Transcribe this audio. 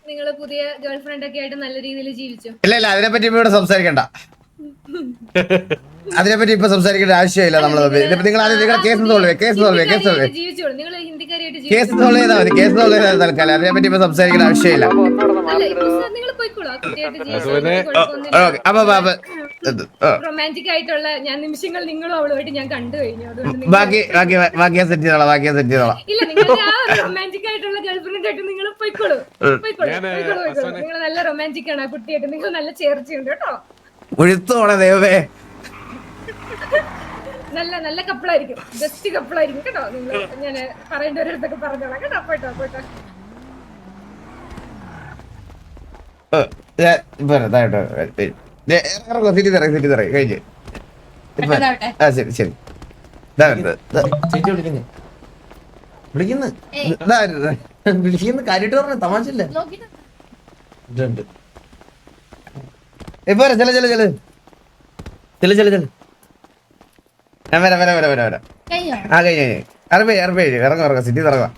നിങ്ങള് പുതിയ ഗേൾഫ്രണ്ട് ഒക്കെ ആയിട്ട് നല്ല രീതിയിൽ ജീവിച്ചു. ഇല്ല അതിനെപ്പറ്റി ഇവിടെ സംസാരിക്കണ്ട. അതിനെപ്പറ്റി ഇപ്പൊ സംസാരിക്കേണ്ട ആവശ്യമില്ല. നമ്മള് നിങ്ങൾ ആദ്യം നിങ്ങളുടെ കേസ് സോൾവ് കേസ് സോൾവ് ചെയ്താൽ മതി. കേസ് സോൾവ് ചെയ്താൽ തൽക്കാലം അതിനെപ്പറ്റി ഇപ്പൊ സംസാരിക്കേണ്ട ആവശ്യമില്ല. റൊമാൻറ്റിക് ആയിട്ടുള്ള നിമിഷങ്ങൾ നിങ്ങളും അവളുമായിട്ട് ഞാൻ കണ്ടു കഴിഞ്ഞു. ബാക്കിയാ സെറ്റ് ചെയ്തോളാം. ഇല്ല, നിങ്ങൾ റൊമാൻറ്റിക് ആയിട്ടുള്ള ഗേൾഫ്രണ്ട് ആയിട്ട് നിങ്ങൾ പോയിക്കോളൂ. നിങ്ങൾ നല്ല റൊമാൻറ്റിക് ആണ് ആ കുട്ടിയായിട്ട്. നിങ്ങൾ നല്ല ചേർച്ചയുണ്ട് കേട്ടോ. ഒഴുത്തോടെ ദൈവമേ, നല്ല നല്ല കപ്പിളായിരിക്കും. ബെസ്റ്റ് കപ്പിളായിരിക്കും കേട്ടോ. നിങ്ങൾ ഞാൻ പറയേണ്ടവരടുത്തൊക്കെ പറഞ്ഞോളാം കേട്ടോ. പോയിട്ടോ. സിറ്റി തറ കഴിഞ്ഞ്. ശരി വിളിക്കുന്നു കാര്യമായിട്ട് പറഞ്ഞ തമാശല്ല. ഇപ്പൊ ചെല ഞാൻ വരാം. ആ കഴിഞ്ഞ അറബേ ഇറങ്ങ സിറ്റി ഇറങ്ങാം.